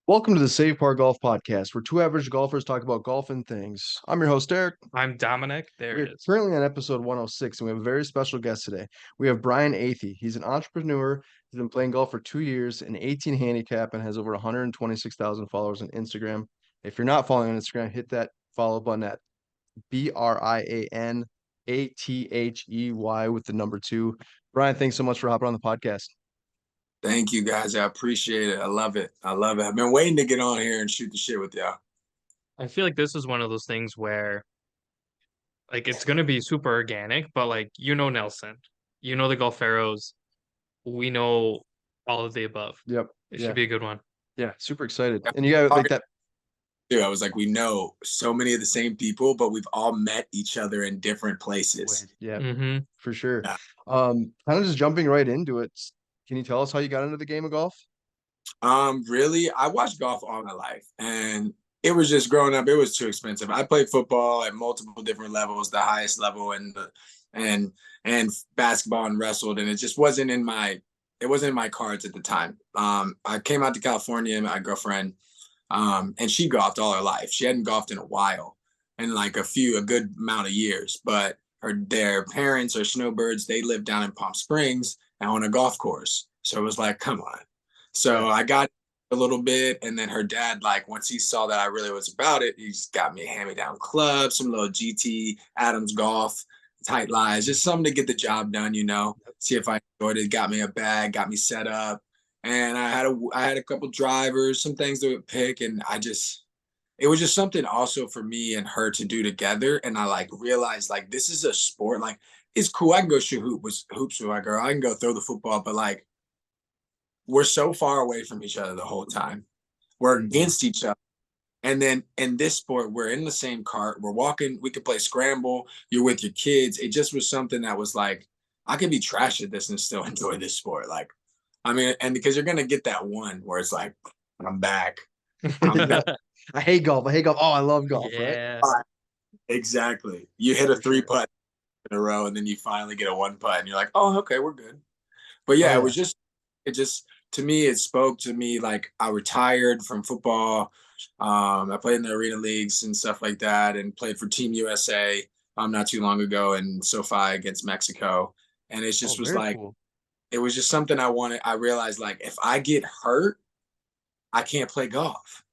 Welcome to the Save Par Golf Podcast, where two average golfers talk about golf and things. I'm your host, Eric. I'm Dominic. There it We're is. currently on episode 106, and we have a very special guest today. We have Brian Athey. He's an entrepreneur. He's been playing golf for 2 years, an 18 handicap, and has over 126,000 followers on Instagram. If you're not following on Instagram, hit that follow button at BrianAthey with the number two. Brian, thanks so much for hopping on the podcast. Thank you guys. I appreciate it. I love it. I love it. I've been waiting to get on here and shoot the shit with y'all. I feel like this is one of those things where it's gonna be super organic, but Nelson, the Golferos, we know all of the above. Yep. It Yeah. should be a good one. Yeah. Super excited. And you got like that. Dude, I was like, we know so many of the same people, but we've all met each other in different places. Yeah, Mm-hmm. for sure. Yeah. Kind of just jumping right into it. Can you tell us how you got into the game of golf? Really, I watched golf all my life, and it was just growing up. It was too expensive. I played football at multiple different levels, the highest level, and basketball and wrestled, and it wasn't in my cards at the time. I came out to California, my girlfriend, and she golfed all her life. She hadn't golfed in a while, in like a good amount of years, but their parents are snowbirds. They live down in Palm Springs and on a golf course. So it was like, come on. So I got a little bit, and then her dad, like once he saw that I really was about it, he just got me a hand-me-down club, some little GT Adams golf, tight lies, just something to get the job done, see if I enjoyed it. Got me a bag, got me set up, and I had a couple drivers, some things to pick, and it was just something also for me and her to do together. And I like realized like this is a sport. Like it's cool. I can go shoot hoops with my girl. I can go throw the football, but like we're so far away from each other the whole time. We're against each other. And then in this sport, we're in the same cart. We're walking. We could play scramble. You're with your kids. It just was something that was like, I could be trash at this and still enjoy this sport. Like, I mean, and because you're gonna get that one where it's like, I'm back. I'm back. I hate golf. I hate golf. Oh, I love golf, Yeah. right? Exactly. You hit a three putt in a row, and then you finally get a one putt, and you're like, oh, okay, we're good. But yeah, it just to me, it spoke to me like I retired from football. I played in the arena leagues and stuff like that, and played for Team USA not too long ago in SoFi against Mexico. And it just was like, cool. It was just something I wanted. I realized like if I get hurt, I can't play golf.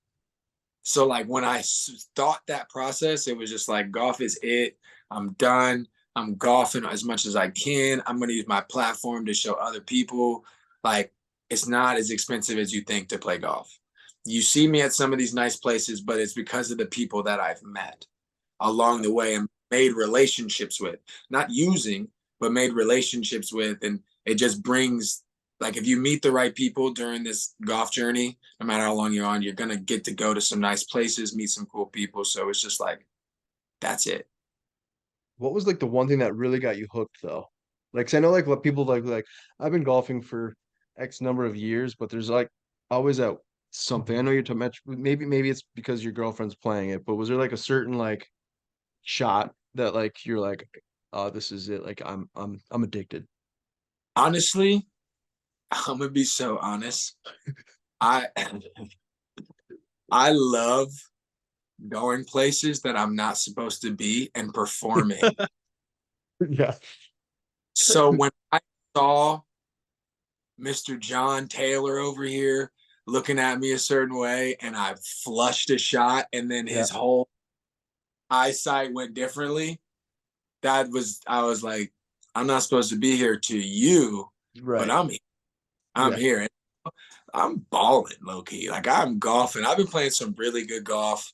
So like when I thought that process, it was just like golf is it. I'm done. I'm golfing as much as I can. I'm going to use my platform to show other people like it's not as expensive as you think to play golf. You see me at some of these nice places, but it's because of the people that I've met along the way and made relationships with, not using, but made relationships with. And it just brings, like, if you meet the right people during this golf journey, no matter how long you're on, you're going to get to go to some nice places, meet some cool people. So it's just like, that's it. What was like the one thing that really got you hooked though? Like, 'cause I know like what people like I've been golfing for X number of years, but there's like always that something. I know you're talking about maybe it's because your girlfriend's playing it, but was there like a certain like shot that like you're like, oh, this is it. Like I'm addicted. Honestly, I'm going to be so honest. I I love going places that I'm not supposed to be and performing. Yeah. So when I saw Mr. John Taylor over here looking at me a certain way and I flushed a shot and then his whole eyesight went differently, I was like, I'm not supposed to be here to you, but Right. I'm here. I'm balling low key. Like I'm golfing. I've been playing some really good golf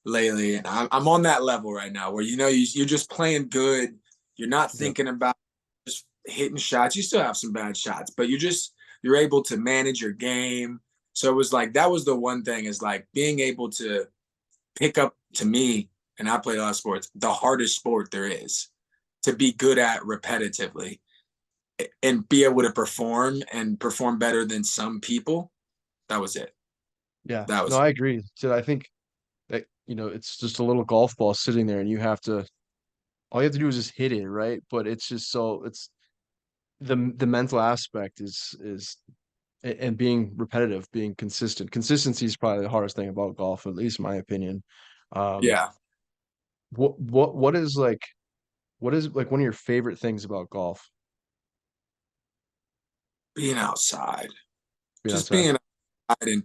lately, and I'm on that level right now where you're just playing good. You're not thinking about just hitting shots. You still have some bad shots, but you're able to manage your game. So it was like that was the one thing is like being able to pick up to me, and I played a lot of sports, the hardest sport there is to be good at repetitively and be able to perform and perform better than some people. That was it. Yeah. That No, was I agree. So I think that, it's just a little golf ball sitting there and all you have to do is just hit it, right? But it's just so it's the mental aspect is and being repetitive, being consistent. Consistency is probably the hardest thing about golf, at least in my opinion. Um, Yeah, what is like one of your favorite things about golf? being outside, Being just outside. being outside and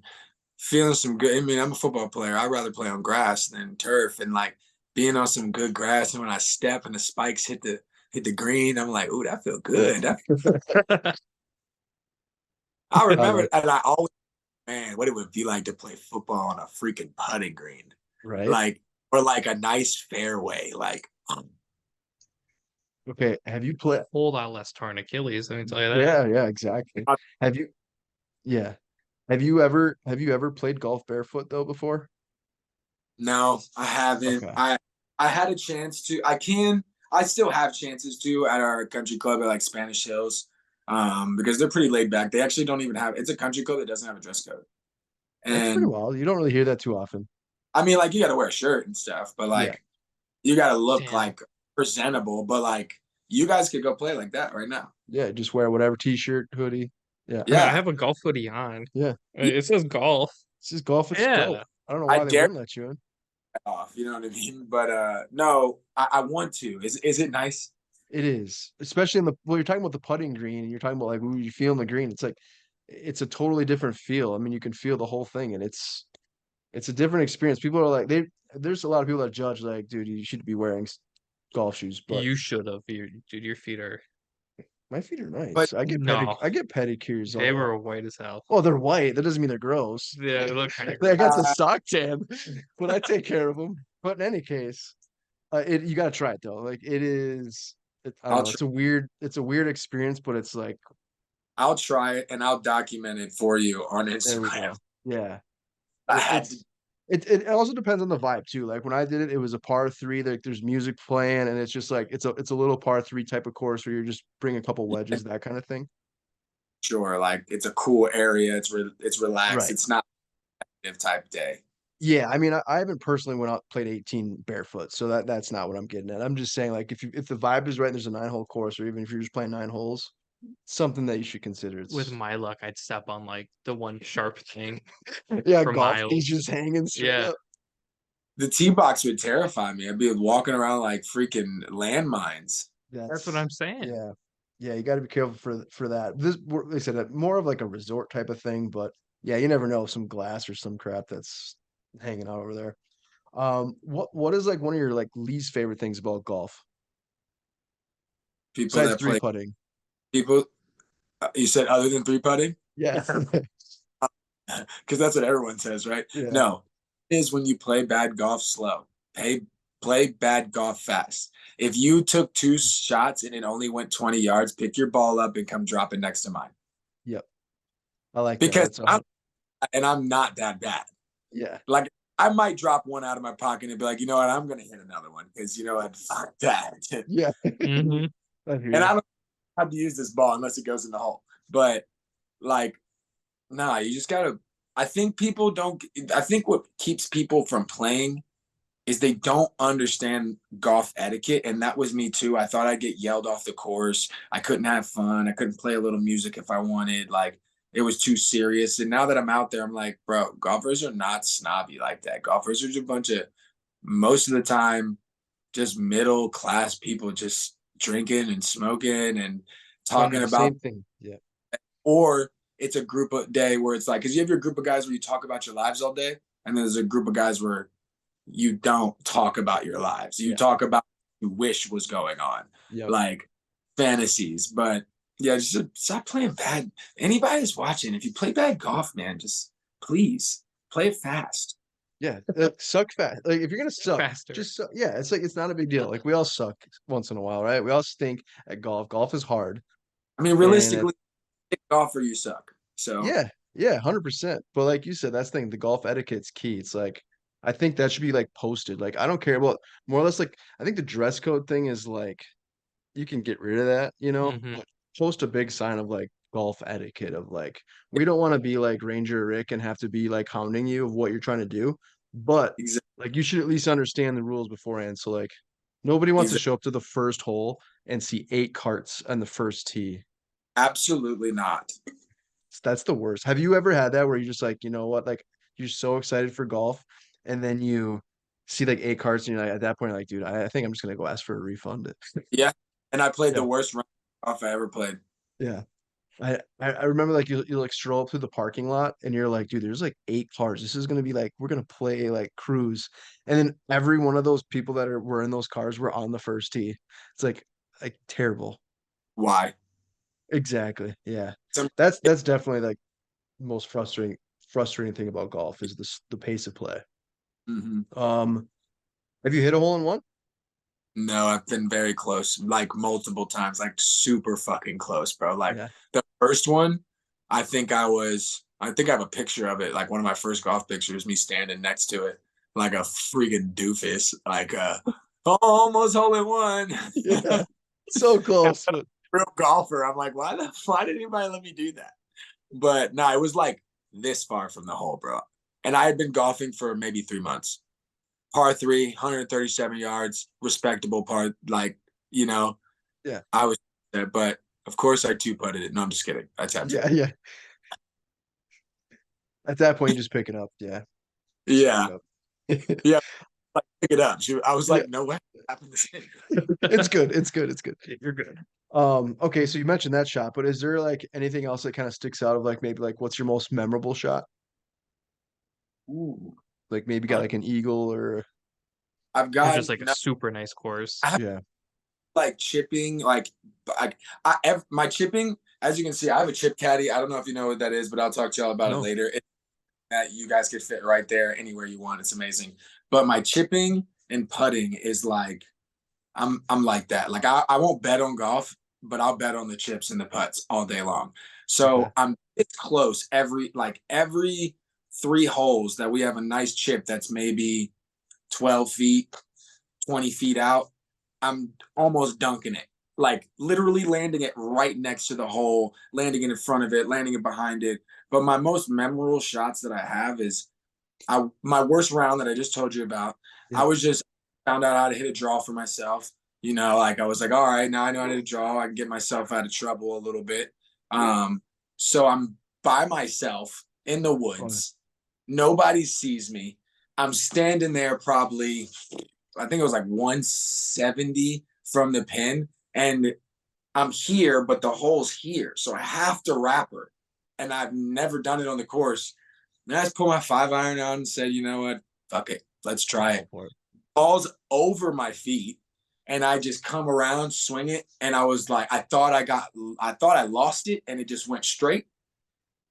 feeling some good. I mean, I'm a football player. I'd rather play on grass than turf, and like being on some good grass. And when I step and the spikes hit the green, I'm like, "Ooh, that feel good." I I remember, like and I always, man, what it would be like to play football on a freaking putting green, right. like or like a nice fairway, like. Okay. Have you played? Whole lot less torn Achilles, let me tell you that. Yeah, exactly. Have you? Yeah. Have you ever played golf barefoot though before? No, I haven't. Okay. I had a chance to. I can. I still have chances to at our country club at like Spanish Hills, because they're pretty laid back. They actually don't even have. It's a country club that doesn't have a dress code, That's pretty and wild. You don't really hear that too often. I mean, like you got to wear a shirt and stuff, but Yeah. like you got to look Damn. like presentable. But like you guys could go play like that right now. Yeah. Just wear whatever t-shirt, hoodie. Yeah. I mean, I Yeah, have a golf hoodie on. Yeah. yeah. It says golf. It's just golf. It's dope. Yeah. I don't know I why they dare wouldn't let you in. off. You know what I mean? But no, I want to. Is it nice? It is, especially you're talking about the putting green and you're talking about like when you feel in the green. It's like it's a totally different feel. I mean, you can feel the whole thing, and it's a different experience. People are like there's a lot of people that judge like, dude, you should be wearing golf shoes, but You should have. Dude, your feet are my feet are But nice. no. I get pedicures They all. were white as hell. Oh, they're white. That doesn't mean they're gross. Yeah, they look kind of I got the uh, stock tan, but I take care of them. But in any case, you got to try it though. Like it is. I don't I'll know. try. It's a weird experience, but it's like I'll try it and I'll document it for you on there we Instagram. go. Yeah. I It, had to. it's it also depends on the vibe too. Like when I did it, it was a par three. Like there's music playing, and it's just like it's a little par three type of course where you're just bring a couple wedges, that kind of thing. Sure, like it's a cool area. It's relaxed. Right. It's not a type day. Yeah. I mean, I haven't personally went out played 18 barefoot, so that's not what I'm getting at. I'm just saying like if the vibe is right, and there's a 9 hole course, or even if you're just playing 9 holes, something that you should consider. with It's my luck, I'd step on like the one sharp thing yeah, for golf tees miles. just hanging straight Yeah. up. The tee box would terrify me. I'd be walking around like freaking landmines. That's what That's I'm saying. yeah. Yeah, you got to be careful for that. They said more of like a resort type of thing, but yeah, you never know, some glass or some crap that's hanging out over there. What is like one of your like least favorite things about golf People besides that three play putting? people. You said other than three putting, Yeah. because that's what everyone says, right? Yeah. No, it is when you play bad golf slow. Play play bad golf fast. If you took two shots and it only went 20 yards, pick your ball up and come drop it next to mine. Yep. I like that. Because That's a I'm not that bad. yeah. Like I might drop one out of my pocket and be like, you know what, I'm gonna hit another one because you know what, fuck that. Yeah. Hmm. I hear And you. I don't have to use this ball unless it goes in the hole. But like, nah, you just gotta. I think people don't. I think what keeps people from playing is they don't understand golf etiquette, and that was me too. I thought I'd get yelled off the course. I couldn't have fun. I couldn't play a little music if I wanted. Like it was too serious. And now that I'm out there, I'm like, bro, golfers are not snobby like that. Golfers are just a bunch of most of the time just middle class people just drinking and smoking and Tell me talking the about, same thing. Yeah. or it's a group of day where it's like, because you have your group of guys where you talk about your lives all day, and then there's a group of guys where you don't talk about your lives. You Yeah. talk about what you wish was going on, Yep. like fantasies. But yeah, just stop playing bad. Anybody that's watching, if you play bad golf, man, just please play it fast. Yeah, suck fast. Like if you're gonna suck, Faster. just suck. Yeah, it's like it's not a big deal. Like we all suck once in a while, right? We all stink at golf. Golf is hard, I mean, and realistically, golfer, you suck. So yeah, yeah, 100%. But like you said, that's the thing. The golf etiquette's key. It's like I think that should be like posted. Like I don't care about more or less. Like I think the dress code thing is like you can get rid of that, Hmm. but post a big sign of like golf etiquette of like we don't want to be like Ranger Rick and have to be like hounding you of what you're trying to do, but exactly, like you should at least understand the rules beforehand. So like nobody wants to exactly, show up to the first hole and see 8 carts on the first tee. absolutely not. That's the worst. Have you ever had that where you're just like, you know what, like you're so excited for golf, and then you see like 8 cards, and you're like, at that point, you're like, dude, I think I'm just gonna go ask for a refund. Yeah. And I played the Yeah, worst round off I ever played. yeah. I remember like you like stroll up through the parking lot, and you're like, dude, there's like 8 cars. This is gonna be like we're gonna play like cruise, and then every one of those people that were in those cars were on the first tee. It's like terrible. Why? Exactly. Yeah. Some, That's definitely like most frustrating thing about golf is the pace of play. Mhm. Um, have you hit a hole in one? No, I've been very close, like multiple times, like super fucking close, bro. Like Yeah. the first one, I think I have a picture of it, like one of my first golf pictures, me standing next to it, like a freaking doofus, like almost hole in one. Yeah. So close. But Real golfer. I'm like, why did anybody let me do that? But no, it was like this far from the hole, bro. And I had been golfing for maybe 3 months. Par three, 137 yards, respectable par. Like, you know, yeah. I was there, but of course I two putted it. No, I'm just kidding. I tapped it. Yeah. Yeah. At that point, you just pick it up. Yeah. Just pick Yeah. it up. Yeah. Like, pick it up. I was Yeah. like, no way. Happened to It's good. It's good. It's good. You're good. Okay, so you mentioned that shot, but is there like anything else that kind of sticks out of like maybe like what's your most memorable shot? Ooh. Like maybe got like an eagle or I've Or got just like a no, super nice course. I have yeah. like chipping, like my chipping, as you can see, I have a chip caddy. I don't know if you know what that is, but I'll talk to y'all about it No. later. That you guys could fit right there anywhere you want. It's amazing. But my chipping and putting is like I'm like that. Like I won't bet on golf, but I'll bet on the chips and the putts all day long. Okay. So it's close every 3 holes that we have a nice chip that's maybe 12 feet, 20 feet out. I'm almost dunking it. Like literally landing it right next to the hole, landing it in front of it, landing it behind it. But my most memorable shots that I have is my worst round that I just told you about. I Yeah. was just found out how to hit a draw for myself. You know, like I was like, all right, now I know how to draw. I can get myself out of trouble a little bit. Um, so I'm by myself in the Oh, woods. Nobody sees me. I'm standing there probably, I think it was like 170 from the pin. And I'm here, but the hole's here. So I have to wrap her. And I've never done it on the course. And I just put my 5 iron out and said, you know what? Fuck it. Let's try go it. for it. Ball's over my feet. And I just come around, swing it. And I was like, I thought I lost it and it just went straight.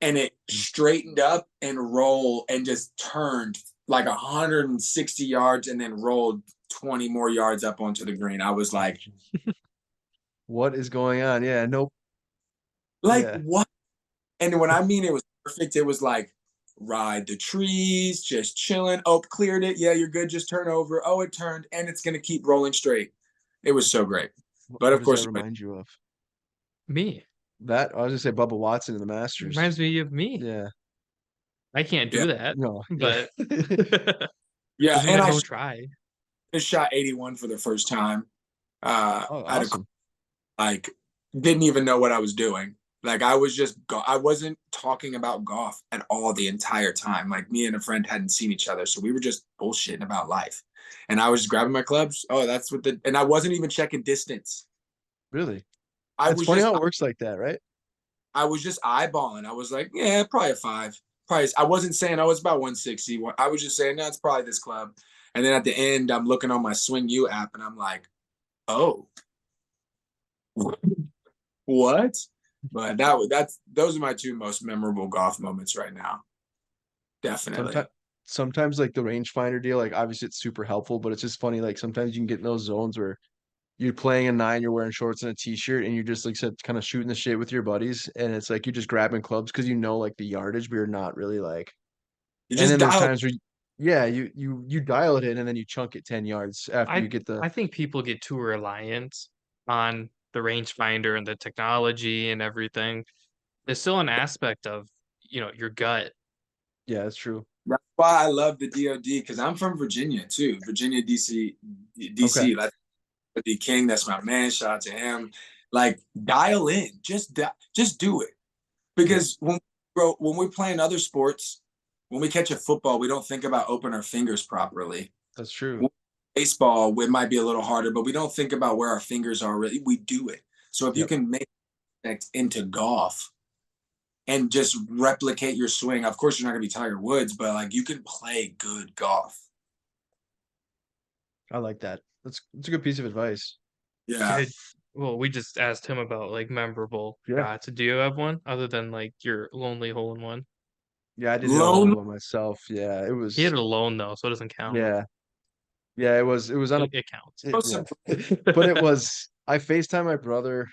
And it straightened up and rolled and just turned like 160 yards and then rolled 20 more yards up onto the green. I was What is going on? Yeah, nope. like, Yeah. what? And when I mean it was perfect, it was like ride the trees, just chilling. Oh, cleared it. Yeah, you're good. Just turn over. Oh, it turned, and it's gonna keep rolling straight. It was so great. But What of does that course, remind you of? Me. That I was gonna say Bubba Watson in the Masters. Reminds me of me. Yeah. I can't yeah, do that, No. Yeah. but yeah. doesn't mean And I I don't try. shot 81 for the first time. Oh, At a awesome. like didn't even know what I was doing. Like I was just I wasn't talking about golf at all the entire time. Like me and a friend hadn't seen each other, so we were just bullshitting about life. And I was just grabbing my clubs. Oh, that's what the and I wasn't even checking distance. Really. I It's was funny just how it works like that, right? I was just eyeballing. I was like, yeah, probably a 5. Probably I wasn't saying it's about 160. I was just saying, no, it's probably this club. And then at the end, I'm looking on my Swing U app and I'm like, oh, what? But that's those are my 2 most memorable golf moments right now. Definitely. Sometimes like the rangefinder deal, like obviously it's super helpful, but it's just funny. Like sometimes you can get in those zones where you're playing a nine, you're wearing shorts and a t-shirt, and you're just like said, kind of shooting the shit with your buddies, and it's like you're just grabbing clubs because you know like the yardage, but you're not really like. You And just then there's dial. times where, yeah, you dial it in, and then you chunk it 10 yards after you I get the. I think people get too reliant on the rangefinder and the technology and everything. There's still an aspect of, your gut. Yeah, that's true. That's why I love the DoD because I'm from Virginia too. Virginia, DC, Okay. DC. Like the King, that's my man. Shout out to him. Like dial in, just do it. Yeah. Because when we bro, when we're playing other sports, when we catch a football, we don't think about open our fingers properly. That's true. Baseball, it might be a little harder, but we don't think about where our fingers are really. We do it. So if you Yep. can make that into golf and just replicate your swing, of course you're not gonna be Tiger Woods, but like you can play good golf. I like that. That's a good piece of advice. Yeah. Well, we just asked him about like memorable Yeah. shots. Do you have one other than like your lonely hole in one? Yeah, I did it all Lone. by myself. Yeah, it He hit was. it alone though, so it doesn't count. Yeah, yeah, it was on a It counts. yeah. But it was I FaceTime my brother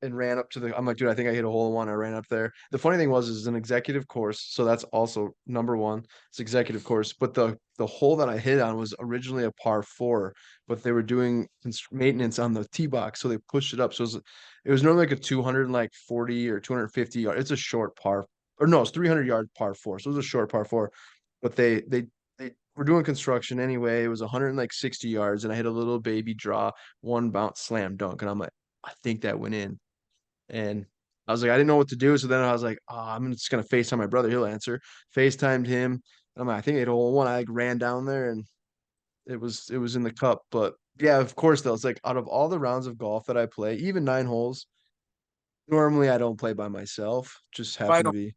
and ran up to the I'm like, dude, I think I hit a hole in one. I ran up there. The funny thing was is an executive course, so that's also number one. It's executive course, but the hole that I hit on was originally a par four, but they were doing maintenance on the tee box, so they pushed it up. So it was normally like a 240 or 250 yard. It's a short par, or no, it's 300-yard par four. So it was a short par four, but they were doing construction anyway. It was 160 yards, and I hit a little baby draw, one bounce slam dunk, and I'm like, I think that went in. And I was like, I didn't know what to do. So then I was like, oh, I'm just gonna FaceTime my brother. He'll answer. FaceTimed him. And I'm like, I think I hit a hole in one. I like ran down there and it was in the cup. But yeah, of course though, it's like out of all the rounds of golf that I play, even 9 holes, normally I don't play by myself. Just I happen to don't. be.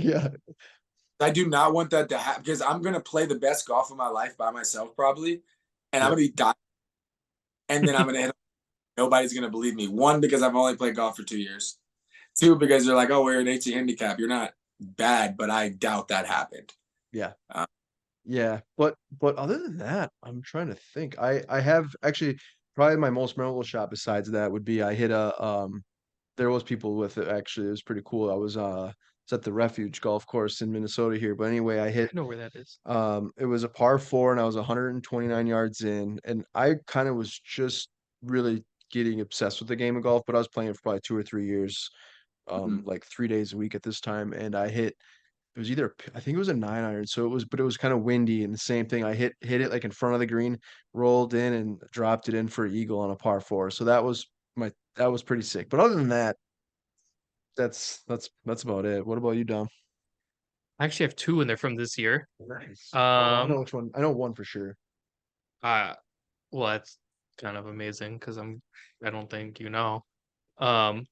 Yeah. I do not want that to happen because I'm gonna play the best golf of my life by myself probably, and I'm Yep. gonna be dying, and then I'm gonna hit. Nobody's gonna believe me. One, because I've only played golf for 2 years. Two, because they're like, "Oh, we're an 18 handicap. You're not bad," but I doubt that happened. Yeah. Uh, Yeah. But other than that, I'm trying to think. I have actually probably my most memorable shot besides that would be I hit a there was people with it actually. It was pretty cool. I was it's at the Refuge golf course in Minnesota here. But anyway, I hit I know where that is. it was a par four and I was 129 yards in. And I kind of was just really getting obsessed with the game of golf, but I was playing it for probably 2 or 3 years, mhm. like 3 days a week at this time. And I hit it was either I think it was a 9 iron, so it was kind of windy and the same thing. I hit it like in front of the green, rolled in and dropped it in for eagle on a par four. So that was pretty sick. But other than that, that's about it. What about you, Dom? I actually have two and they're from this year. Nice. I know Um which one. I know one for sure. uh well that's kind of amazing because I don't think you know. Um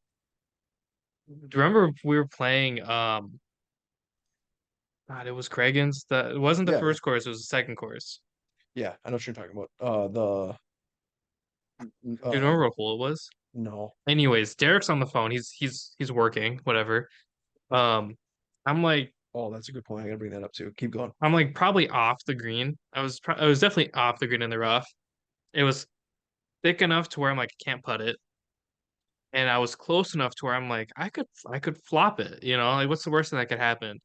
do you remember we were playing God, it was Craigan's. It wasn't the Yeah, first course, it was the second course. yeah. I know what you're talking about. Do you remember what hole it was? No. Anyways, Derek's on the phone. He's working, whatever. Um, I'm like Oh, that's a good point. I gotta bring that up too. Keep going. I'm like probably off the green. I was definitely off the green in the rough. It was thick enough to where I'm like I can't putt it, and I was close enough to where I'm like I could flop it. You know, like what's the worst thing that could happen?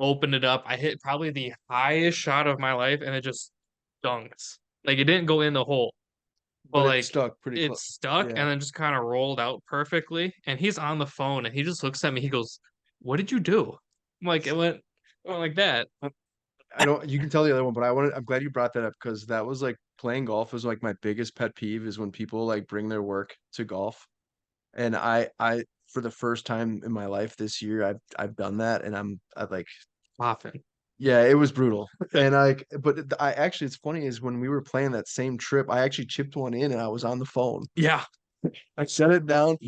Opened it up. I hit probably the highest shot of my life, and it just dunked. Like it didn't go in the hole, but But it like stuck pretty it close. stuck and Yeah. then just kind of rolled out perfectly. And he's on the phone and he just looks at me. He goes, "What did you do?" I'm like, it went like that. I don't you can tell the other one, but I'm glad you brought that up because that was like playing golf was like my biggest pet peeve is when people like bring their work to golf. And I for the first time in my life this year, I've done that and I like Often. yeah, it was brutal. And I actually it's funny is when we were playing that same trip, I actually chipped one in and I was on the phone. Yeah. I set it down,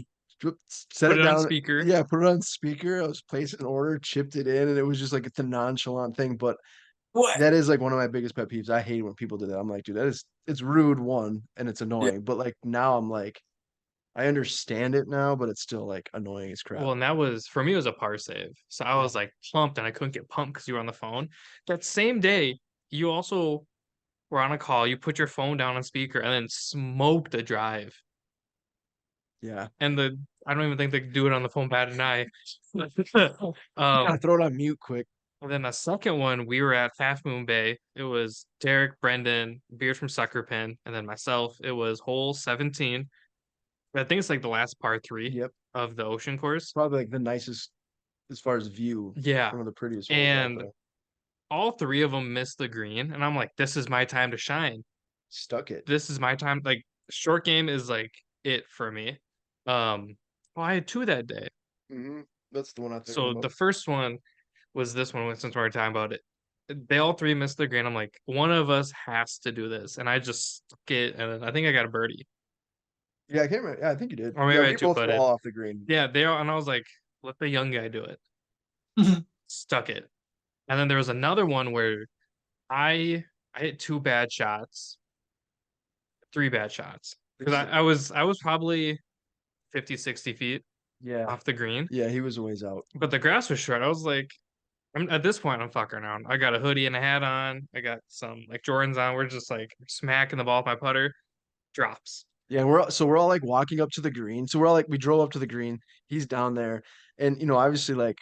set Put it it on down. speaker. Yeah, put it on speaker. I was placing an order, chipped it in, and it was just like it's a nonchalant thing. But What? that is like one of my biggest pet peeves. I hate when people do that. I'm like, dude, it's rude, one, and it's Yeah. annoying. But like now I'm like, I understand it now, but it's still like annoying as crap. Well, and that was for me, it was a par save. So I Yeah. was like pumped and I couldn't get pumped because you were on the phone. That same day, you also were on a call. You put your phone down on speaker and then smoked a drive. Yeah. And I don't even think they could do it on the phone bad than I. Gotta um, throw it on mute quick. and then the second one, we were at Half Moon Bay. It was Derek, Brendan, Beard from Sucker Pin, and then myself. It was hole 17. I think it's like the last par three Yep. of the ocean course. Probably like the nicest as far as view, Yeah. one of the prettiest holes out And there. all three of them missed the green. And I'm like, this is my time to shine. Stuck it. This is my time. Like, short game is like it for me. Um, well, I had two that day. Hmm. That's the one I'm thinking So about. the first one was this one since we were talking about it. They all three missed the green. I'm like, one of us has to do this. And I just stuck it, and then I think I got a birdie. Yeah, I can't remember. Yeah, I think you did. Or Yeah, maybe I we two both were putted. all off the green. Yeah, they all, and I was like, let the young guy do it. Stuck it. And then there was another one where I I hit two bad shots, three bad shots. Because I was probably 50, 60 feet Yeah, off the green, yeah, he was a ways out. but the grass was short. I was like, at this point, I'm fucking around. I got a hoodie and a hat on. I got some like Jordans on. We're just like smacking the ball with my putter. Drops. Yeah, we're all like walking up to the green. So we're all like we drove up to the green. He's down there, and obviously like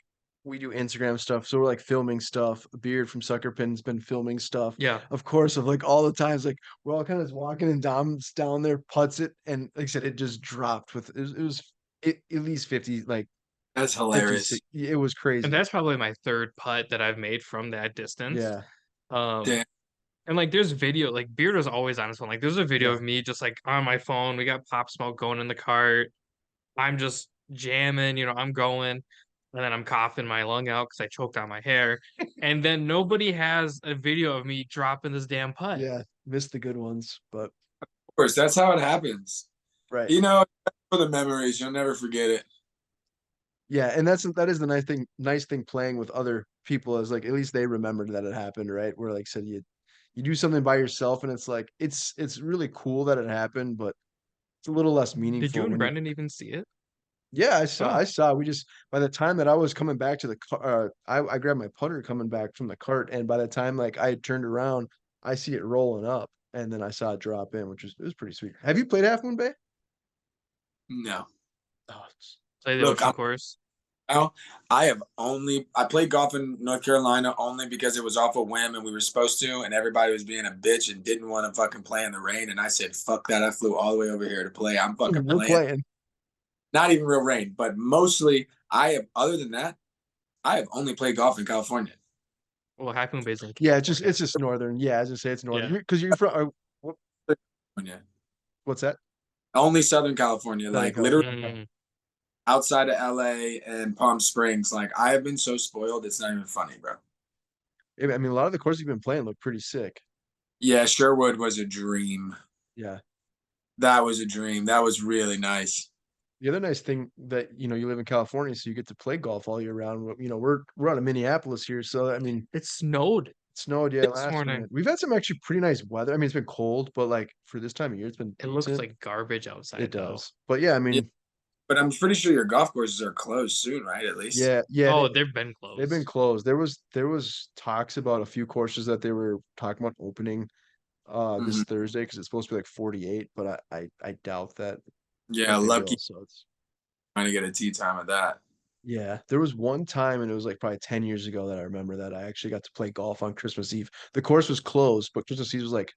we do Instagram stuff, so we're like filming stuff. Beard from Sucker Pin's been filming stuff, Yeah. of course, of like all the times like we're all kind of walking and Dom's down there puts it, and like I said, it just dropped with at least 50 like That's 56. hilarious. It was And crazy. that's probably my third putt that I've made from that distance. Yeah, Um, Damn. and like there's video, like Beard was always on his phone. Like there's a video yeah. of me just like on my phone. We got Pop Smoke going in the cart. I'm just jamming, I'm going, and then I'm coughing my lung out because I choked on my hair. And then nobody has a video of me dropping this damn putt. Yeah, missed the good ones, but Of course, that's how it happens. right. You know, for the memories, you'll never forget it. Yeah, and that is the nice thing playing with other people is like at least they remembered that it happened, right? Where like said you do something by yourself and it's like it's really cool that it happened, but it's a little less Did you meaningful and when you Brendan even see it? yeah, Oh, I saw we just by the time that I was coming back to the car I grabbed my putter coming back from the cart and by the time like I had turned around, I see it rolling up and then I saw it drop in, which was it was pretty sweet. Have you played Half Moon Bay? No. Oh, play the Look, ocean course. I played golf in North Carolina only because it was off a whim and we were supposed to, and everybody was being a bitch and didn't want to fucking play in the rain. And I said, fuck that. I flew all the way over here to play. I'm fucking we're playing. playing. Not even real rain, but mostly other than that, I have only played golf in California. Well, Half Moon Bay's in Yeah, California. it's just northern. Yeah, as I say, it's northern. Yeah. Because you're from California. what's that? Only Southern California, Southern like literally California. Mm, outside of LA and Palm Springs. Like I have been so spoiled, it's not even funny, bro. I mean, a lot of the courses you've been playing look pretty sick. Yeah, Sherwood was a dream. Yeah. That was a dream. That was really nice. The other nice thing that you live in California, so you get to play golf all year round. We're out of Minneapolis here, so I mean, it snowed it snowed this last morning. minute. We've had some actually pretty nice weather. I mean, it's been cold, but like for this time of year, it's been It looks decent. like garbage It outside, though. does. But yeah, I Yeah, mean, but I'm pretty sure your golf courses are closed soon, right? At least. yeah, Oh, they've been they've been closed. closed. There was talks about a few courses that they were talking about opening this Mhm. Thursday because it's supposed to be like 48, but I doubt that Yeah, they lucky will. So it's trying to get a tea time of that. yeah. There was one time, and it was like probably 10 years ago that I remember that I actually got to play golf on Christmas Eve. The course was closed, but Christmas Eve was like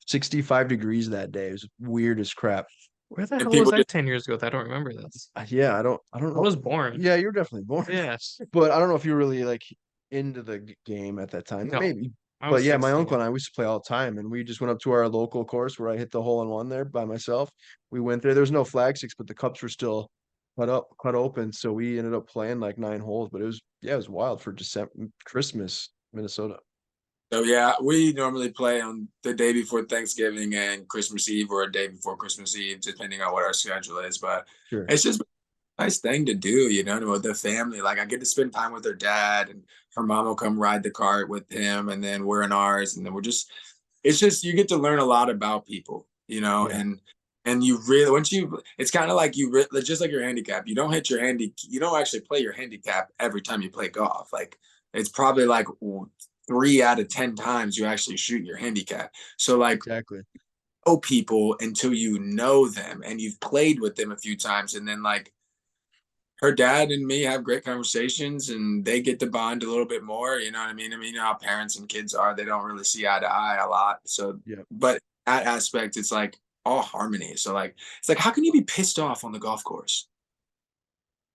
65 degrees that day. It was weird as crap. Where the And hell was people that just 10 years ago? I don't remember this. Yeah, I don't I know. was born. Yeah, you're definitely born, Yes. but I don't know if you were really like into the game at that time. No, Maybe. I But was yeah, my 16. uncle and I we used to play all the time, and we just went up to our local course where I hit the hole in one there by myself. We went there. There was no flag sticks, but the cups were still cut open. So we ended up playing like 9 holes. But it was wild for December, Christmas, Minnesota. so yeah, we normally play on the day before Thanksgiving and Christmas Eve or a day before Christmas Eve, depending on what our schedule is. But Sure. it's just a nice thing to do, with the family. Like I get to spend time with her dad and her mom will come ride the cart with him and then we're in ours and then it's just you get to learn a lot about people, Yeah. and you really it's kind of like just like your handicap. You don't actually play your handicap every time you play golf. Like it's probably like 3 out of 10 times you actually shoot your handicap. So like Exactly. know people until you know them and you've played with them a few times and then like her dad and me have great conversations and they get to bond a little bit more. You know what I mean? I mean, you know how parents and kids are, they don't really see eye to eye a lot. So, Yeah. but that aspect, it's like all harmony. So, like, it's like, how can you be pissed off on the golf course?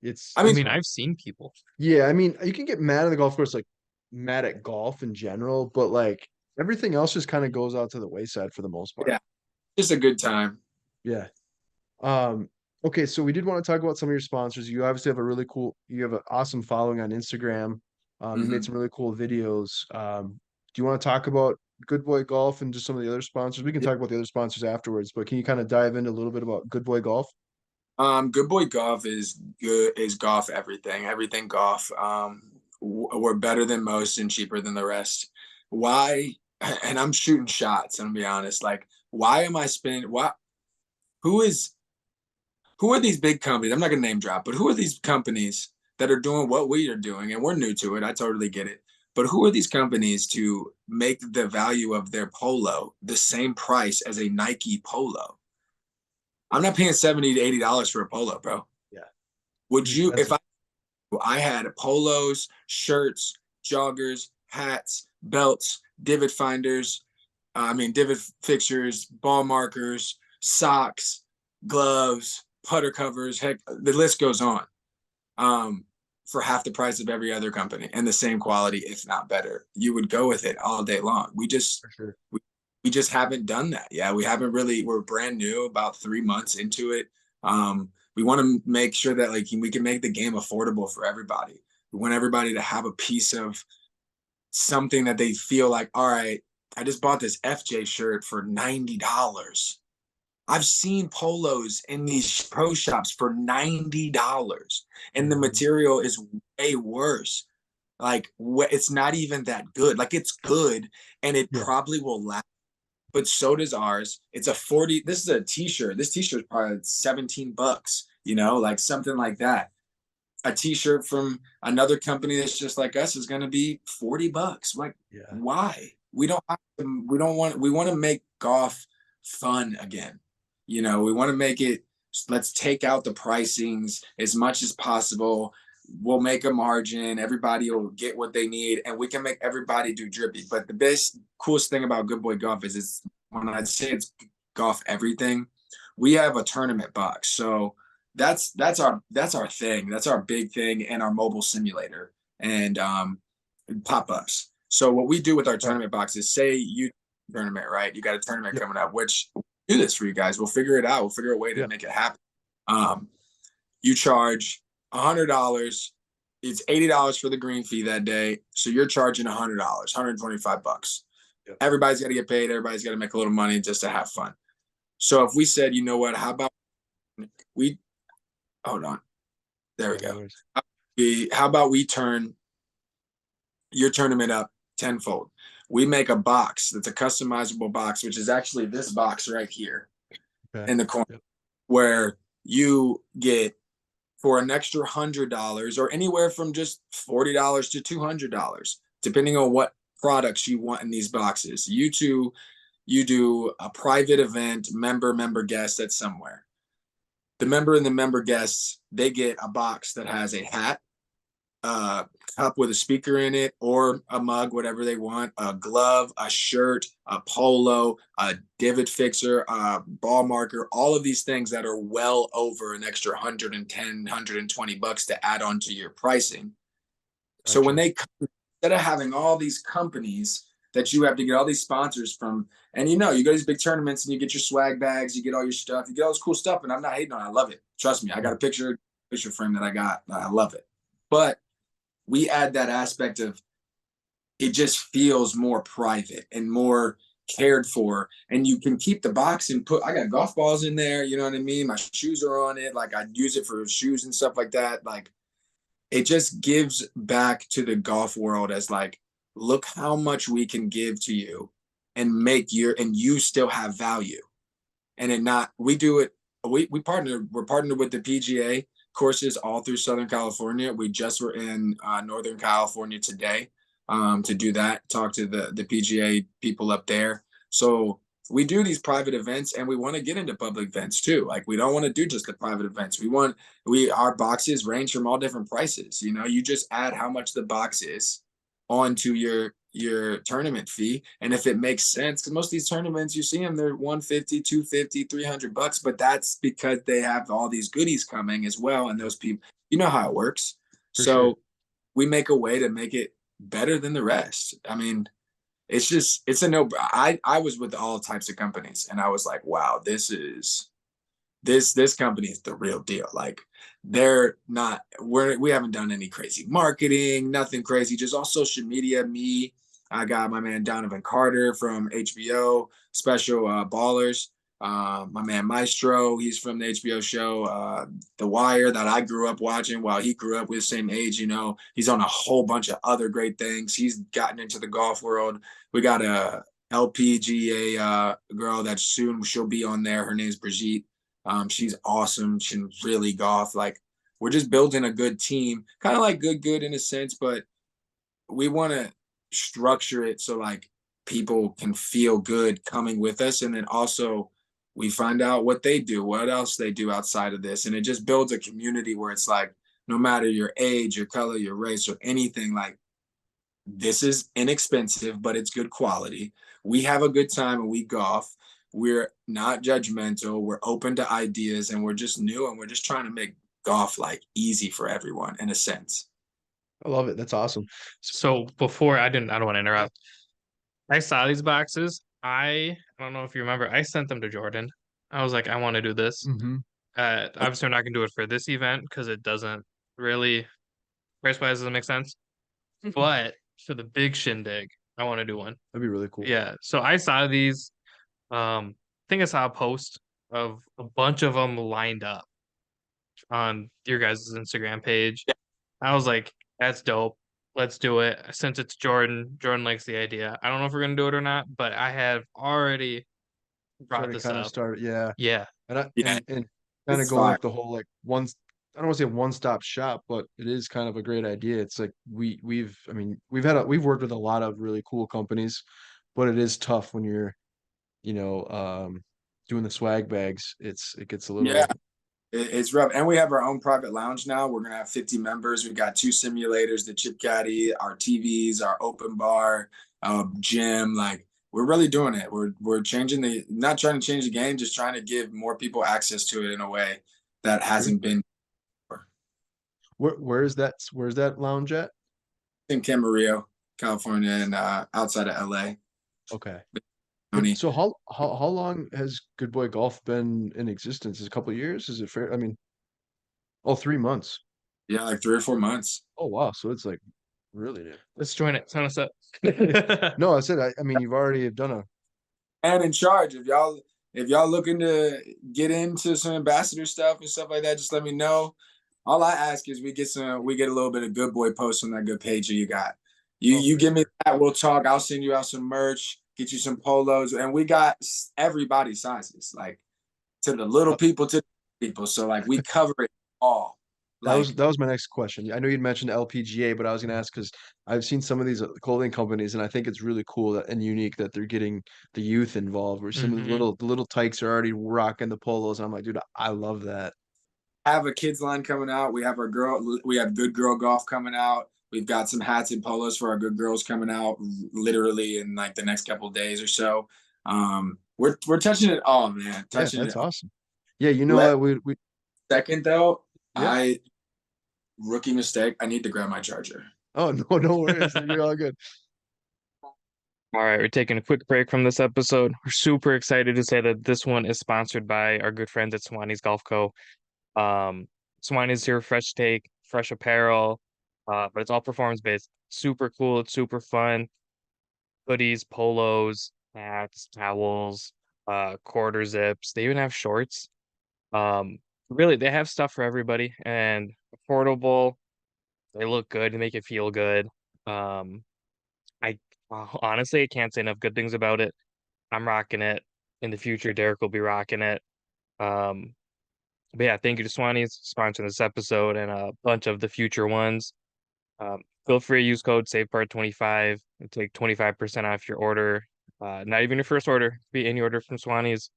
It's I I mean, it's mean, I've seen people. yeah, I mean, you can get mad at the golf course, like mad at golf in general, but like everything else just kind of goes out to the wayside for the most part. yeah, just a good time. Yeah. Um, Okay, so we did want to talk about some of your sponsors. You obviously have you have an awesome following on Instagram. You made Mhm. some really cool videos. Do you want to talk about Good Boy Golf and just some of the other sponsors? We can talk about the other sponsors afterwards, but can you kind of dive into a little bit about Good Boy Golf? Good Boy Golf is golf everything golf. We're better than most and cheaper than the rest. Why? And I'm shooting shots. I'm gonna be honest. Like, why am I spending? Why? Who is? Who are these big companies? I'm not gonna name drop, but who are these companies that are doing what we are doing? And we're new to it. I totally get it. But who are these companies to make the value of their polo the same price as a Nike polo? I'm not paying $70 to $80 for a polo, bro. Yeah, Would it's you, if expensive. I had polos, shirts, joggers, hats, belts, divot finders, divot fixtures, ball markers, socks, gloves, putter covers, heck, the list goes on. For half the price of every other company and the same quality, if not better, you would go with it all day long. For sure. We just haven't done that. Yeah, we haven't really. We're brand new, about 3 months into it. We want to make sure that like we can make the game affordable for everybody. We want everybody to have a piece of something that they feel like, all right, I just bought this FJ shirt for $90. I've seen polos in these pro shops for $90, and the Mhm. material is way worse. Like, it's not even that good. Like, it's good, and it Yeah. probably will last, but so does ours. It's a 40. This is a t-shirt. This t-shirt is probably $17, like something like that. A t-shirt from another company that's just like us is going to be $40. Like, Yeah. why? We want to make golf fun again. We want to make it, let's take out the pricings as much as possible. We'll make a margin. Everybody will get what they need, and we can make everybody do drippy. But the best, coolest thing about Good Boy Golf is it's when I say it's golf everything, we have a tournament box. So that's our thing. That's our big thing, and our mobile simulator and pop-ups. So what we do with our Okay. tournament box is, say you tournament, right? You got a tournament Yep. coming up, which we'll do this for you guys. We'll figure it out. We'll figure a way to Yeah. make it happen. Um, you charge $100. It's $80 for the green fee that day. So you're charging $100, $125. Yep. Everybody's got to get paid. Everybody's got to make a little money just to have fun. So if we said, you know what, how about we hold on. There we Yeah. No go. worries. How about we turn your tournament up tenfold? We make a box that's a customizable box, which is actually this box right here Okay. in the corner, Yep. where you get, for an extra $100, or anywhere from just $40 to $200, depending on what products you want in these boxes. You do a private event, member guest that's somewhere. The member and the member guests, they get a box that has a hat, a cup with a speaker in it, or a mug, whatever they want, a glove, a shirt, a polo, a divot fixer, a ball marker, all of these things that are well over an extra 110, $120 to add on to your pricing. So when Gotcha. they come, instead of having all these companies that you have to get all these sponsors from, and you go to these big tournaments and you get your swag bags, you get all your stuff, you get all this cool stuff, and I'm not hating on it. I love it. Trust me, I got Yeah. a picture frame that I got. I love it. But we add that aspect of, it just feels more private and more cared for, and you can keep the box and I got golf balls in there, you know what I mean, my shoes are on it, like I use it for shoes and stuff like that. Like, it just gives back to the golf world as like, look how much we can give to you and and you still have value. And it not, we do it, we're partnered with the PGA courses all through Southern California. We just were in Northern California today, to do that, talk to the PGA people up there. So we do these private events, and we want to get into public events too. Like, we don't want to do just the private events. Our boxes range from all different prices. You just add how much the box is onto your tournament fee, and if it makes sense, because most of these tournaments, you see them, they're 150, 250, $300, but that's because they have all these goodies coming as well, and Yep. those people, you know how it works. For sure. So we make a way to make it better than the rest. I mean, it's a no. I was with all types of companies, and I was like, wow, this company is the real deal. Like they're not we haven't done any crazy marketing, nothing crazy, just all social media. I got my man Donovan Carter from HBO special Ballers. My man Maestro, he's from the HBO show The Wire that I grew up watching while he grew up with the same age, you know. He's on a whole bunch of other great things. He's gotten into the golf world. We got a LPGA girl that soon she'll be on there. Her name's Brigitte. She's awesome. She can really golf. Like we're just building a good team, kind of like good in a sense, but we want to structure it so like people can feel good coming with us, and then also we find out what they do, what else they do outside of this, and it just builds a community where it's like no matter your age, your color, your race, or anything, like this is inexpensive, but it's good quality. We have a good time and we golf. We're not judgmental. We're open to ideas, and we're just new, and we're just trying to make golf like easy for everyone in a sense. I love it. That's awesome. So before I don't want to interrupt. I saw these boxes. I don't know if you remember, I sent them to Jordan. I was like, I want to do this. Mm-hmm. Obviously, I'm not gonna do it for this event because it doesn't really price wise doesn't make sense. But for the big shindig, I want to do one. That'd be really cool. Yeah. So I saw these. I think I saw a post of a bunch of them lined up on your guys' Instagram page. I was like, that's dope. Let's do it. I sent it to Jordan. Jordan likes the idea. I don't know if we're gonna do it or not, but I have already brought this Kind of up. started, yeah. Yeah. And kind of going with the whole like I don't want to say one-stop shop, but it is kind of a great idea. It's like we've we've worked with a lot of really cool companies, but it is tough when you're, doing the swag bags. It gets a little. It's rough. And we have our own private lounge now. We're gonna have 50 members. We got 2 simulators, the Chip Caddy, our TVs, our open bar, gym. Like we're really doing it. We're changing not trying to change the game, just trying to give more people access to it in a way that hasn't been before. Where's that lounge at? In Camarillo, California, and outside of LA. Okay. County. So how long has Good Boy Golf been in existence? Is it a couple of years? Is it fair? I mean, 3 months. Yeah, like 3 or 4 months. Oh wow, so it's like really new. Let's join it. Sign us up. No, I said I mean you've already done a And in charge. If y'all looking to get into some ambassador stuff and stuff like that, just let me know. All I ask is we get a little bit of Good Boy posts on that good page that you got. You give me that, we'll talk. I'll send you out some merch, get you some polos, and we got everybody's sizes, like to the little people to the people. So like we cover it all. that was my next question. I know you'd mentioned LPGA, but I was going to ask because I've seen some of these clothing companies, and I think it's really cool and unique that they're getting the youth involved. Where some of the little tykes are already rocking the polos, and I'm like, dude, I love that. Have a kids line coming out. We have Good Girl Golf coming out. We've got some hats and polos for our good girls coming out literally in like the next couple of days or so. We're touching it all, man. Touching that's it all. awesome. Yeah, you know we second though, yeah. Rookie mistake. I need to grab my charger. Oh no worries. You're all good. All right, we're taking a quick break from this episode. We're super excited to say that this one is sponsored by our good friends at Swanee's Golf Co. Swanee's here, fresh take, fresh apparel, but it's all performance based. Super cool. It's super fun. Hoodies, polos, hats, towels, quarter zips. They even have shorts. Really, they have stuff for everybody and affordable. They look good. They make it feel good. I honestly I can't say enough good things about it. I'm rocking it. In the future, Derek will be rocking it. But yeah, thank you to Swanee's sponsoring this episode and a bunch of the future ones. Feel free to use code SAVEPART25 and take 25% off your order. Not even your first order, be any order from Swanee's.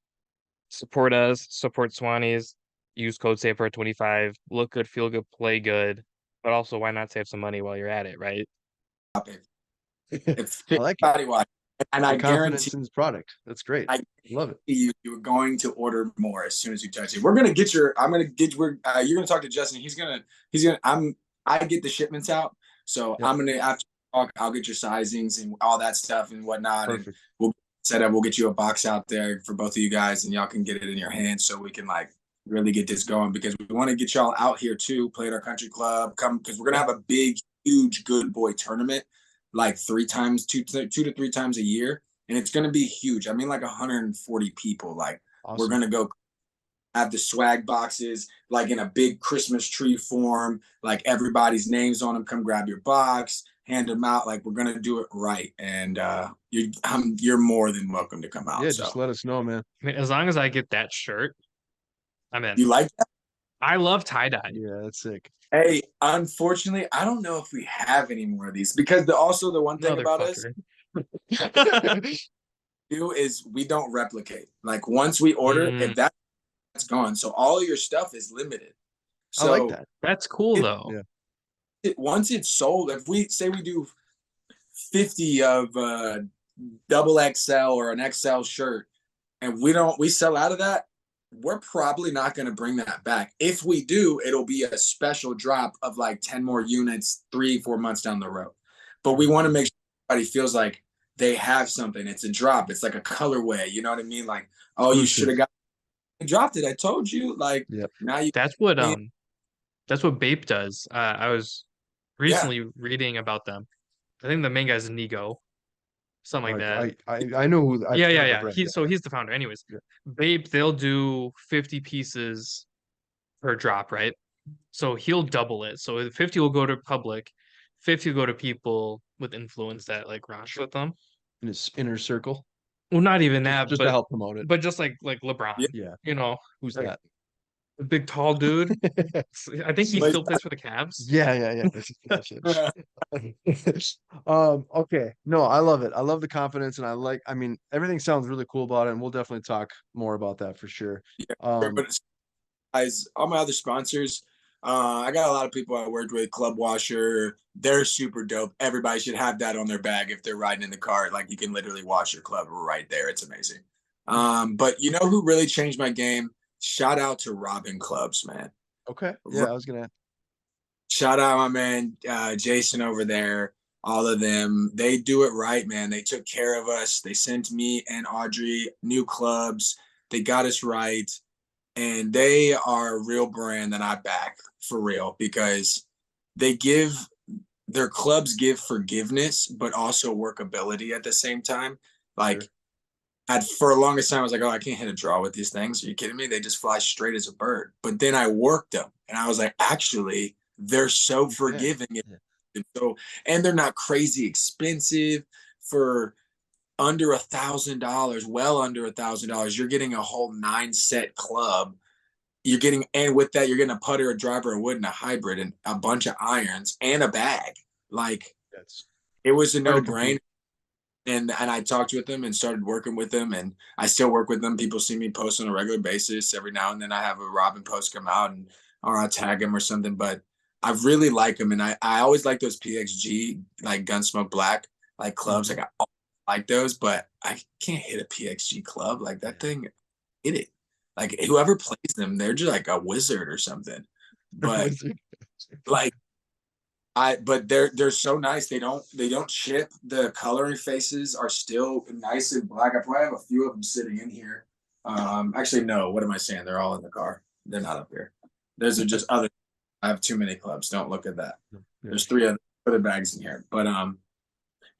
Support us, support Swanee's. Use code SAVEPART25. Look good, feel good, play good. But also, why not save some money while you're at it, right? If I like it. anybody watch, and I guarantee in this product. That's great. I love it. You're going to order more as soon as you touch it. We're gonna get your. I'm gonna get. You're gonna talk to Justin. He's gonna. I get the shipments out, so I'm gonna after talk. I'll get your sizings and all that stuff and whatnot. Perfect. And we'll set up. We'll get you a box out there for both of you guys, and y'all can get it in your hands, so we can like really get this going because we want to get y'all out here too, play at our country club, come because we're gonna have a big, huge good boy tournament, like 3 times, two to three times a year, and it's gonna be huge. I mean, like 140 people. Like we're Awesome. gonna go have the swag boxes like in a big Christmas tree form, like everybody's names on them. Come grab your box, hand them out. Like we're gonna do it right, and you're more than welcome to come out. Yeah, just So let us know, man. I mean, as long as I get that shirt, I'm in. you like that? I love tie dye. Yeah, that's sick. Hey, unfortunately, I don't know if we have any more of these because also the one thing about us do is we don't replicate. Like once we order, if that's gone, so all of your stuff is limited. I like So that. That's cool though. Yeah. once it's sold, if we say we do 50 of double XL or an XL shirt, and we sell out of that, we're probably not going to bring that back. If we do, it'll be a special drop of like 10 more units 3-4 months down the road. But we want to make sure everybody feels like they have something. It's a drop. It's like a colorway. You know what I mean? Like, oh, you should have got dropped it. I told you. Like, now you. That's what Bape does. I was recently reading about them. I think the main guy's Nigo, something like that. I know who. Yeah. He's the founder. Anyways, Bape, they'll do 50 pieces per drop, right? So he'll double it. So 50 will go to public, 50 will go to people with influence that like rush with them. In his inner circle. Well, not even that, just but to help promote it. But just like LeBron. Yeah. You know, who's like, that? a big tall dude. I think he still plays for the Cavs. Yeah. Okay. No, I love it. I love the confidence, and I mean, everything sounds really cool about it, and we'll definitely talk more about that for sure. But guys, all my other sponsors, I got a lot of people I worked with, Club Washer. They're super dope. Everybody should have that on their bag if they're riding in the car. Like you can literally wash your club right there. It's amazing. But you know who really changed my game? Shout out to Robin Clubs, man. Okay. Yeah, I was gonna. Shout out my man Jason over there. All of them, they do it right, man. They took care of us. They sent me and Audrey new clubs. They got us right. And they are a real brand that I back for real because their clubs give forgiveness, but also workability at the same time. Like for the longest time, I was like, oh, I can't hit a draw with these things. Are you kidding me? They just fly straight as a bird. But then I worked them and I was like, actually, they're so forgiving. And they're not crazy expensive for under $1,000, well under $1,000. You're getting a whole 9-set club. And with that, you're getting a putter, a driver, a wood, and a hybrid, and a bunch of irons and a bag. Like it was a no-brainer. And I talked with them and started working with them, and I still work with them. People see me post on a regular basis. Every now and then I have a Robin post come out or I'll tag him or something. But I really like them, and I always like those PXG, like Gunsmoke Black, like clubs. Like I like those, but I can't hit a PXG club. Like that thing, hit it. Like whoever plays them, they're just like a wizard or something. But like but they're so nice. They don't chip. The coloring faces are still nice and black. I probably have a few of them sitting in here. Actually, no. What am I saying? They're all in the car. They're not up here. Those are just other. I have too many clubs. Don't look at that. There's 3 other bags in here. But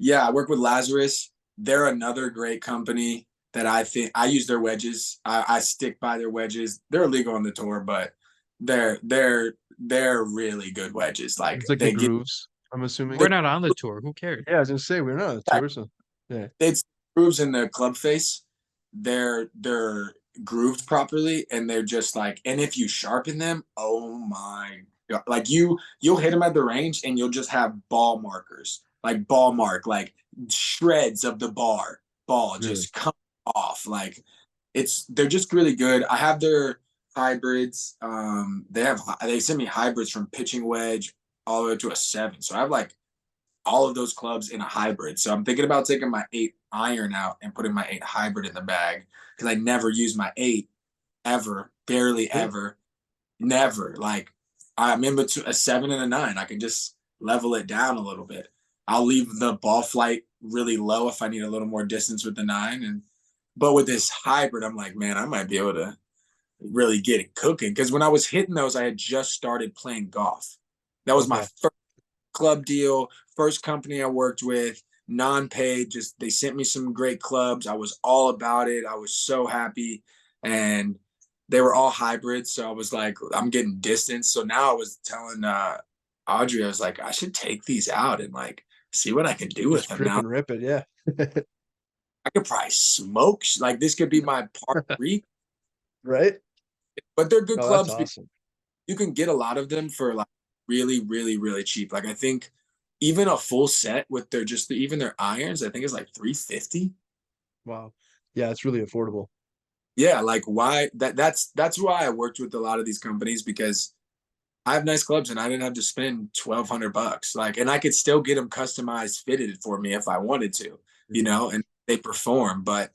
yeah, I work with Lazarus. They're another great company that I think I use their wedges. I stick by their wedges. They're illegal on the tour, but they're really good wedges. Like it's like they the grooves. I'm assuming we're not on the tour. Who cares? Yeah, I was gonna say we're not on the tour, so yeah. It's grooves in the club face. They're grooved properly, and they're just like. And if you sharpen them, oh my god! Like you'll hit them at the range, and you'll just have ball markers, like ball mark, like shreds of the ball just come off. Like they're just really good. I have their hybrids. They send me hybrids from pitching wedge all the way to a 7. So I have like all of those clubs in a hybrid. So I'm thinking about taking my 8 iron out and putting my 8 hybrid in the bag because I never use my 8 ever, barely ever, never. Like I'm in between a 7 and a 9. I can just level it down a little bit. I'll leave the ball flight really low if I need a little more distance with the 9. But with this hybrid, I'm like, man, I might be able to really get it cooking. Because when I was hitting those, I had just started playing golf. That was my Okay. first club deal, first company I worked with, non-paid. Just they sent me some great clubs. I was all about it. I was so happy, and they were all hybrids. So I was like, I'm getting distance. So now I was telling Audrey, I was like, I should take these out and like see what I can do with Just them rip now. and rip it, yeah. I could probably smoke. Like this could be my part three, Right? but they're good No, that's clubs. awesome. You can get a lot of them for like really, really, really cheap. Like I think even a full set with their just even their irons, I think is like 350. Wow. Yeah, it's really affordable. Yeah, like why that's why I worked with a lot of these companies because I have nice clubs and I didn't have to spend $1,200. Like, and I could still get them customized, fitted for me if I wanted to, Mhm. and they perform. But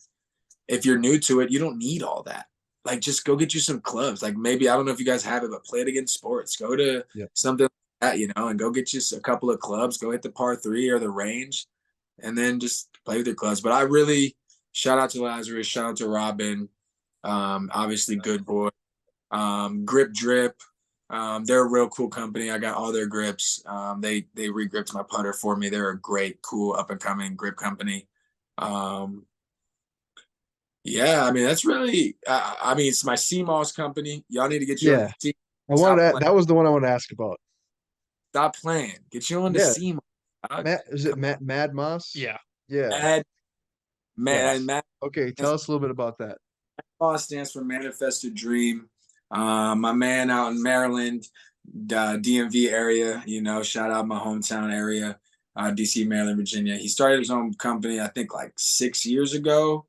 if you're new to it, you don't need all that. Like, just go get you some clubs. Like, maybe I don't know if you guys have it, but Play It Against Sports. Go to Yeah. something like that, and go get you a couple of clubs. Go hit the par three or the range, and then just play with your clubs. But I really shout out to Lazarus, shout out to Robin, obviously Good Boy, Grip Drip. They're a real cool company. I got all their grips. They re-gripped my putter for me. They're a great, cool, up and coming grip company. Um, yeah, I mean that's really. I mean, it's my CMOS company. Y'all need to get you on Yeah. the team. I wanted Stop that. playing. That was the one I wanted to ask about. Stop playing. Get you on the Yeah. CMOS. Dog. Matt, is it Come Matt Mad Moss? Yeah. Yeah. Mad, man, Yes. Mad. Okay, tell us a little bit about that. MOS stands for Manifested Dream. My man out in Maryland, the DMV area. Shout out my hometown area, DC, Maryland, Virginia. He started his own company, I think, like 6 years ago.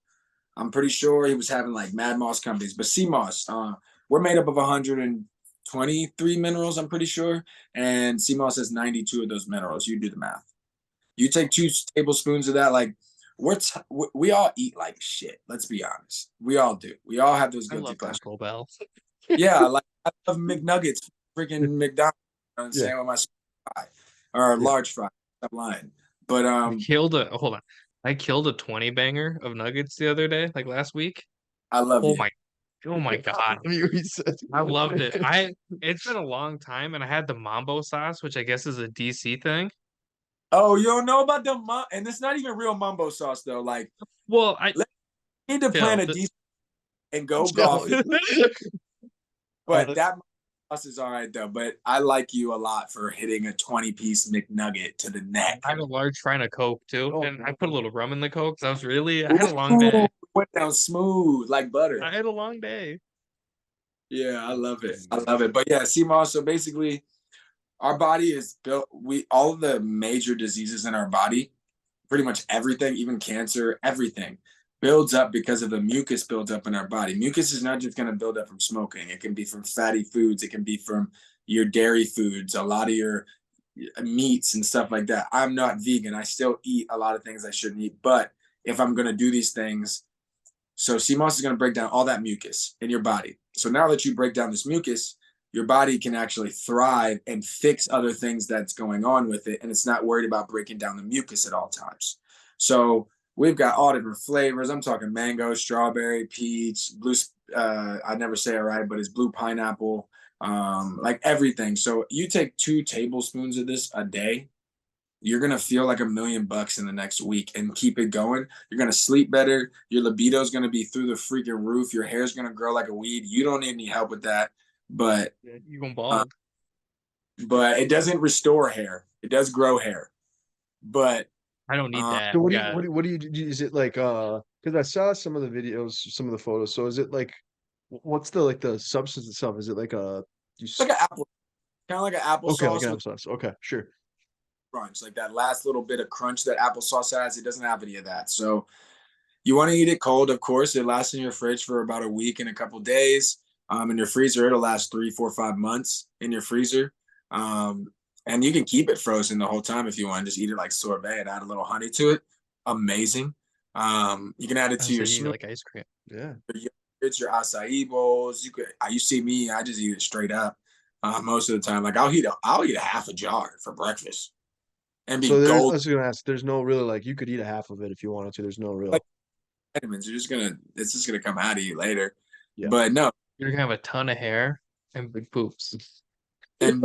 I'm pretty sure he was having like Mad Moss companies, but CMOS, we're made up of 123 minerals, I'm pretty sure, and CMOS has 92 of those minerals. You do the math. You take 2 tablespoons of that, like we all eat like shit. Let's be honest. We all do. We all have those I guilty love pleasures. Taco Bell. Yeah, like I love McNuggets, freaking McDonald's. You know what I'm Yeah. saying with my fry or Yeah. large fry. I'm lying, but Hold on. I killed a 20 banger of nuggets the other day, like last week. I love Oh you. my oh my God. He said. I loved it. It's been a long time and I had the mambo sauce, which I guess is a DC thing. Oh, you don't know about the and it's not even real mumbo sauce though. Like, Well, I let me need to plan chill. a decent and go golfing, but that sauce is all right though. But I like you a lot for hitting a 20-piece McNugget to the neck. I had a large frying of Coke too, Oh, and I put a little rum in the Coke. So I had a long Ooh, day. went down smooth like butter. I had a long day. Yeah, I love it. I love it. But yeah, CMOS. So basically, our body is built. We all of the major diseases in our body, pretty much everything, even cancer, everything builds up because of the mucus builds up in our body. Mucus is not just going to build up from smoking. It can be from fatty foods. It can be from your dairy foods, a lot of your meats and stuff like that. I'm not vegan. I still eat a lot of things I shouldn't eat. But if I'm going to do these things, so CMOS is going to break down all that mucus in your body. So now that you break down this mucus, your body can actually thrive and fix other things that's going on with it. And it's not worried about breaking down the mucus at all times. So we've got all different flavors. I'm talking mango, strawberry, peach, blue. I never say it right, but it's blue pineapple, like everything. So you take 2 tablespoons of this a day, you're gonna feel like $1,000,000 in the next week and keep it going. You're gonna sleep better. Your libido is gonna be through the freaking roof. Your hair's gonna grow like a weed. You don't need any help with that, but Yeah, you going uh, bald? but it doesn't restore hair. It does grow hair, but I don't need that. So what do you Yeah, is it like because I saw some of the videos, some of the photos. So is it like what's the like the substance itself? Is it like it's like an apple, kind of like an okay, like applesauce an with applesauce. Okay, sure. crunch, like that last little bit of crunch that applesauce has. It doesn't have any of that. So you want to eat it cold, of course. It lasts in your fridge for about a week and a couple days. In your freezer, it'll last 3, 4, 5 months in your freezer. Um, and you can keep it frozen the whole time if you want. Just eat it like sorbet and add a little honey to it. Amazing. You can add it I to your said you smoothie, like ice cream. Yeah. your acai bowls. You see me, I just eat it straight up. Most of the time, like I'll eat a half a jar for breakfast and be So there's I gold. was gonna ask, there's no really like you could eat a half of it if you wanted to. There's no Like real vitamins, it's just gonna come out of you later. yeah. But no, You're gonna have a ton of hair and big boobs. And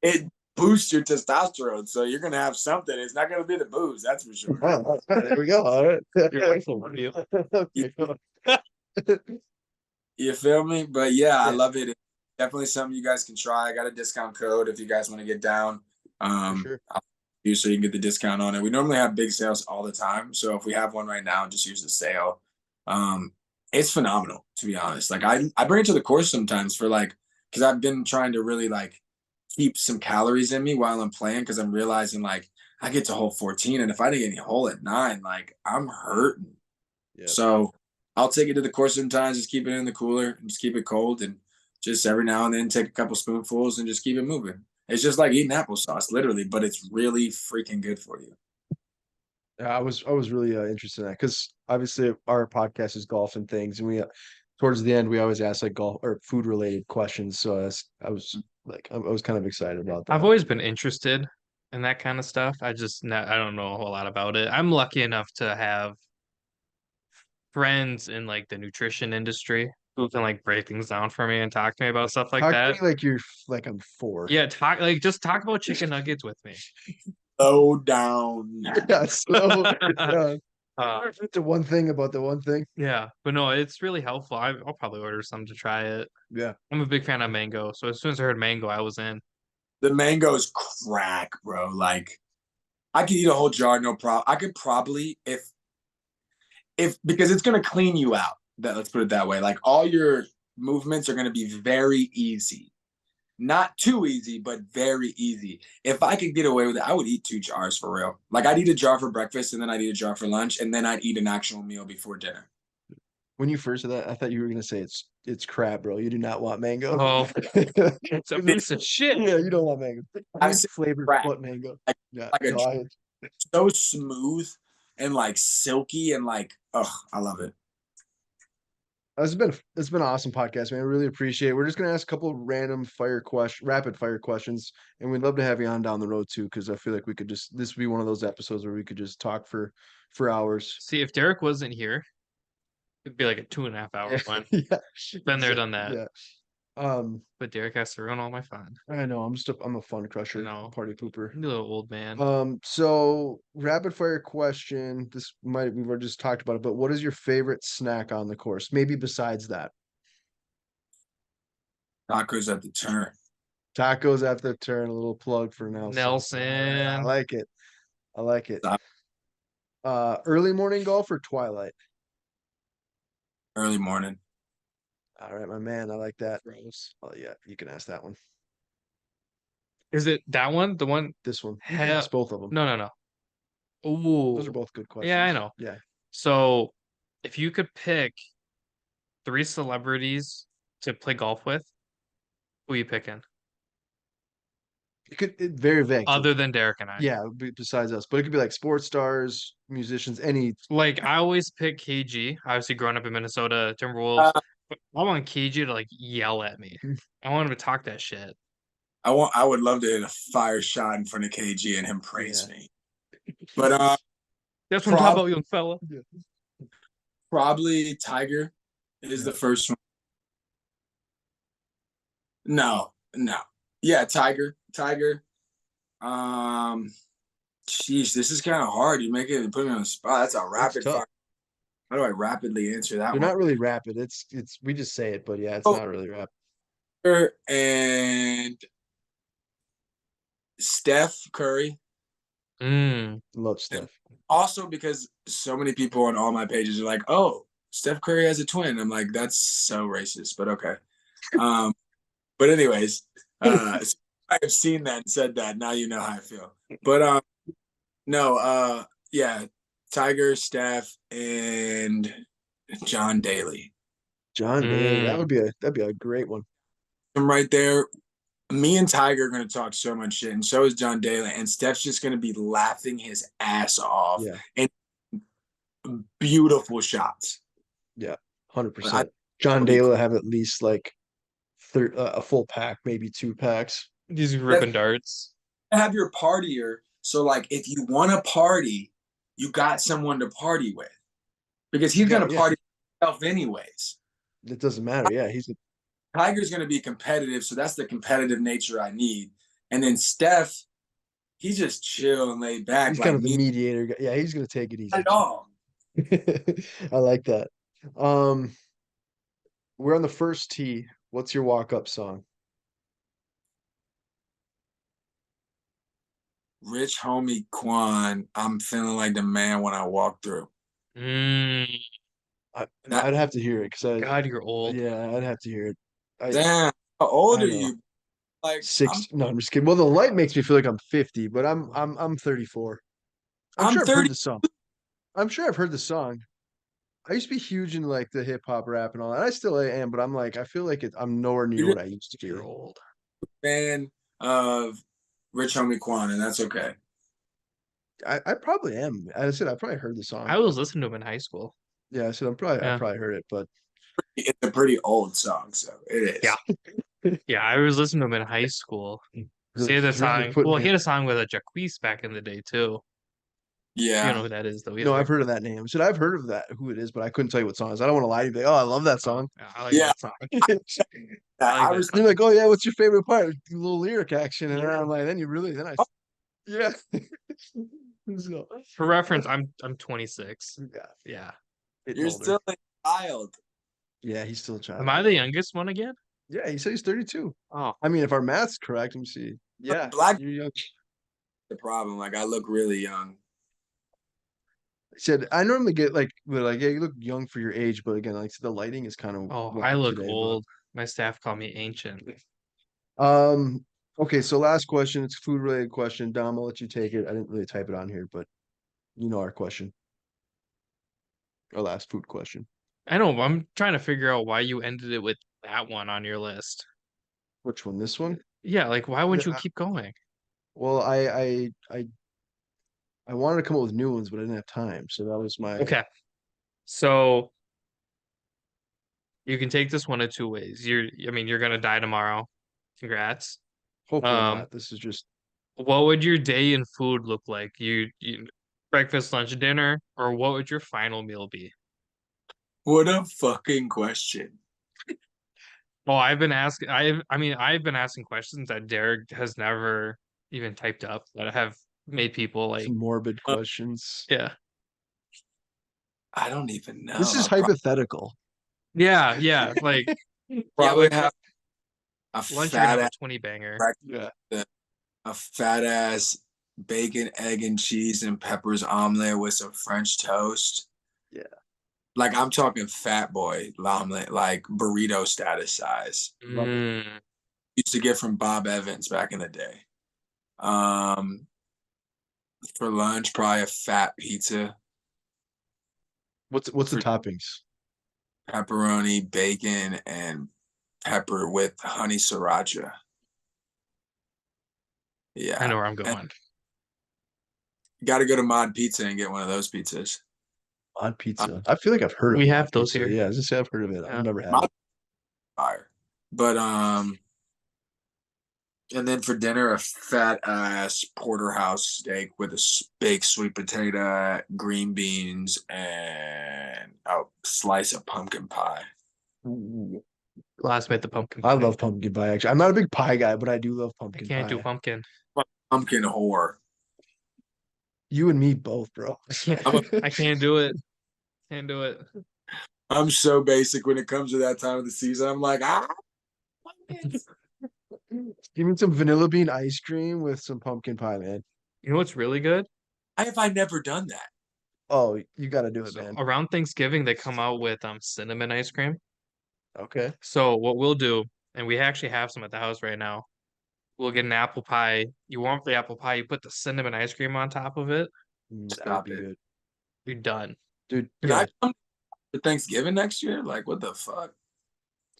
it boosts your testosterone, so you're gonna have something. It's not gonna be the boobs, that's for sure. Oh, there we go. All right. Your wife will love you. Okay. You feel me? But yeah, I Yeah. love it. It's definitely something you guys can try. I got a discount code if you guys want to get down. For sure. I'll use so you can get the discount on it. We normally have big sales all the time, so if we have one right now, just use the sale. Um, it's phenomenal, to be honest. Like I bring it to the course sometimes for like because I've been trying to really like keep some calories in me while I'm playing because I'm realizing like I get to hole 14 and if I didn't get any hole at 9, like I'm hurting. Yeah. So I'll take it to the course sometimes, just keep it in the cooler and just keep it cold and just every now and then take a couple spoonfuls and just keep it moving. It's just like eating applesauce, literally, but it's really freaking good for you. I was really interested in that because obviously our podcast is golf and things, and we towards the end we always ask like golf or food related questions. So I was kind of excited about I've that. always been interested in that kind of stuff. I don't know a whole lot about it. I'm lucky enough to have friends in like the nutrition industry who can like break things down for me and talk to me about stuff like Talk to that. me like you're like I'm four. Yeah, just talk about chicken nuggets with me. Slow down. Yeah. So Uh, the one thing about the one thing. yeah, but no, it's really helpful. I'll probably order some to try it. Yeah. I'm a big fan of mango, so as soon as I heard mango, I was in. The mangoes crack, bro. Like I could eat a whole jar, no problem. I could probably if because it's gonna clean you out. That let's put it that way. Like all your movements are gonna be very easy. Not too easy, but very easy. If I could get away with it, I would eat 2 jars for real. Like I'd eat a jar for breakfast and then I'd eat a jar for lunch and then I'd eat an actual meal before dinner. When you first said that, I thought you were gonna say it's crab, bro. You do not want mango. Oh, it's a piece of shit. Yeah, you don't want mango. I I mean, said flavored crab. what mango. Like, Yeah, like a no, so smooth and like silky and like I love it. it's been an awesome podcast, man. I really appreciate it. We're just gonna ask a couple of rapid fire questions, and we'd love to have you on down the road too, because I feel like this would be one of those episodes where we could just talk for hours. See, if Derek wasn't here, it'd be like a 2.5 hour one. Yeah, Been there, done that. yeah. But Derek has to ruin all my fun. I know I'm a fun crusher, No. party pooper. You little old man. So rapid fire question. We've already just talked about it, but what is your favorite snack on the course? Maybe besides that. Tacos at the turn. Tacos at the turn, a little plug for Nelson. Nelson. I like it. I like it. Early morning golf or twilight? Early morning. All right, my man. I like that. Gross. Oh yeah, you can ask that one. Is it that one? The one? This one. Hell- It's both of them. No. Ooh. Those are both good questions. Yeah, I know. Yeah. So, if you could pick 3 celebrities to play golf with, who are you picking? Very vague. Other than Derek and I. Yeah, besides us. But it could be like sports stars, musicians, any. Like, I always pick KG. Obviously, growing up in Minnesota, Timberwolves. But I want KG to, like, yell at me. I want him to talk that shit. I would love to hit a fire shot in front of KG and him praise me. But That's what I'm talking about, young fella. probably Tiger is the first one. No. Yeah, Tiger. Jeez, this is kind of hard. You put me on the spot. That's a rapid tough. fire. How do I rapidly answer that They're one? not really rapid. It's we just say it, but yeah, it's not really rapid. And Steph Curry. Love Steph. Also because so many people on all my pages are like, oh, Steph Curry has a twin. I'm like, that's so racist, but okay. But anyways, I have seen that and said that. Now you know how I feel. But no, yeah, Tiger, Steph, and John Daly. John Daly, that'd be a great one. I'm right there. Me and Tiger are going to talk so much shit, and so is John Daly. And Steph's just going to be laughing his ass off. Yeah. And beautiful shots. Yeah, 100%. John Daly will have at least like a full pack, maybe 2 packs. These ripping darts. Have your partier. So, like, if you want to party, you got someone to party with. Because he's going to party Himself anyways. It doesn't matter. Yeah, Tiger's going to be competitive, so that's the competitive nature I need. And then Steph, he's just chill and laid back, he's kind like of the me. mediator guy. Yeah, he's gonna take it Not easy. at all. I like that. Um, we're on the first tee. What's your walk-up song? Rich homie Quan, I'm feeling like the man when I walk through. Mm, That I'd have to hear it because God, you're old. yeah, I'd have to hear it. damn, how old I are know. you? Like I'm 60. No, I'm just kidding. Well, the light makes me feel like I'm 50, but I'm 34. I'm I'm sure I've heard 30. the song. I'm sure I've heard the song. I used to be huge in like the hip hop rap and all that. I still am, but I'm like I feel like I'm nowhere near You're what I used to be. You're old. a fan of Rich homie Quan, and that's okay. I probably am. As I said, I probably heard the song, I but was listening to him in high school. yeah, I said I Yeah. probably heard it, but It's a pretty old song, so it Yeah. is. Yeah, I was listening to him in high school. really, Say the really song. putting Well, he me. had a song with a Jacquees back in the day too. You don't Yeah. know who that is though No, I've either. heard of that name. So I've heard of that who it is, but I couldn't tell you what song it is. I don't want to lie to you. Like, oh, I love that Oh, song. yeah, I like Yeah. that song. I like I that was song. You're like, oh yeah, what's your favorite part? A little lyric action, and then I'm like, then I, yeah. So, For reference, I'm 26. yeah, Yeah. getting you're older. still a child. Yeah, he's still a Am child. I the youngest one again? Yeah, he said he's 32. Oh, I mean, if our math's correct, let me see. Yeah, Black you're young. the problem. Like I look really young. He said I normally get like, but like, yeah, you look young for your age, but again, like the lighting is kind of oh, I whack look today. old. My staff call me ancient. Okay, so last question. It's a food related question. Dom, I'll let you take it. I didn't really type it on here, but you know our question, our last food question. I know, I'm trying to figure out why you ended it with that one on your list. Which one? This one? Yeah, like why wouldn't you Yeah, keep going? well, I wanted to come up with new ones, but I didn't have time. So that was my Okay. So you can take this one of two ways. I mean, you're gonna die tomorrow. Congrats. hopefully Um, not. This is just what would your day in food look like? You breakfast, lunch, dinner, or what would your final meal be? What a fucking question. Oh, I've been asking questions that Derek has never even typed up that have made people like, some morbid questions. yeah. I don't even know. This is I prob- hypothetical. Yeah, yeah. Like probably like have a lunch, you're gonna fat have ass a 20 banger. Yeah. a fat ass bacon, egg, and cheese and peppers omelet with some French toast. Yeah. Like I'm talking fat boy omelet, like burrito status size. Love it. Used to get from Bob Evans back in the day. Um, for lunch, probably a fat pizza, What's the For toppings? pepperoni, bacon, and pepper with honey sriracha. I know Yeah. where I'm And going. got to go to Mod Pizza and get one of those pizzas. Mod pizza. I feel like I've heard of We mod have those pizza. here. Yeah, I was just say I've heard of it. I've Yeah. never had Mod it. fire. But and then for dinner, a fat ass porterhouse steak with a baked sweet potato, green beans, and a slice of pumpkin pie. Ooh. Last bit the pumpkin I pie. love pumpkin pie. Actually, I'm not a big pie guy, but I do love I pumpkin can't do pie. pumpkin. Pumpkin whore. You and me both, bro. I can't do it. Can't do it. I'm so basic when it comes to that time of the season. I'm like, pumpkins. Give me some vanilla bean ice cream with some pumpkin pie, man. You know what's really good? Why have I never done that? Oh, you got to do it, So man. around Thanksgiving, they come out with cinnamon ice cream. Okay. So what we'll do, and we actually have some at the house right now. We'll get an apple pie. You warm up the apple pie, you put the cinnamon ice cream on top of it. That would Stop be it. good. You're done. Dude, Can yeah. I come for Thanksgiving next year? Like, what the fuck?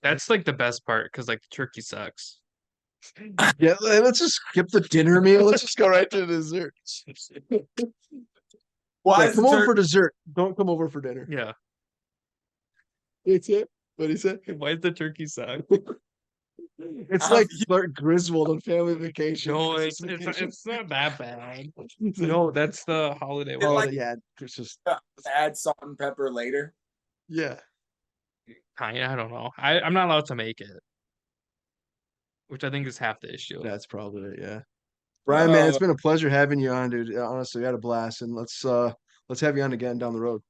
That's like the best part because like the turkey sucks. Yeah, let's just skip the dinner meal. Let's just go right to dessert. Why Yeah, is come the over turkey? for dessert. Don't come over for dinner. Yeah. That's it. What he said? Why does the turkey suck? It's like Clark Griswold on Family Vacation. No, Christmas it's Vacation. it's not that bad. It's like, No, that's the holiday It one. like- yeah, it's just Add salt and pepper later. yeah. I don't know. I'm not allowed to make it, which I think is half the issue. That's probably it. Yeah. Brian, man, it's been a pleasure having you on, dude. Honestly, I had a blast, and let's have you on again down the road.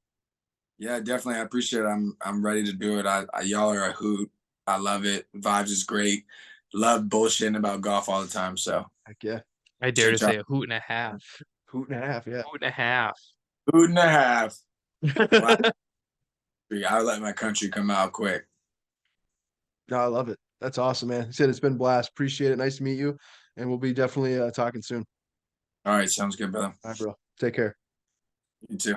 Yeah, definitely. I appreciate it. I'm ready to do it. Y'all are a hoot. I love it. Vibes is great. Love bullshitting about golf all the time. So Heck yeah. I dare to Shit, y'all. say a hoot and a half. Hoot and a half. Yeah. Hoot and a half. Hoot and a half. Wow. I let my country come out quick. No, I love it. That's awesome, man. He said it's been a blast. Appreciate it. Nice to meet you, and we'll be definitely talking soon. All right, sounds good, brother. All right, bro. Take care. You too.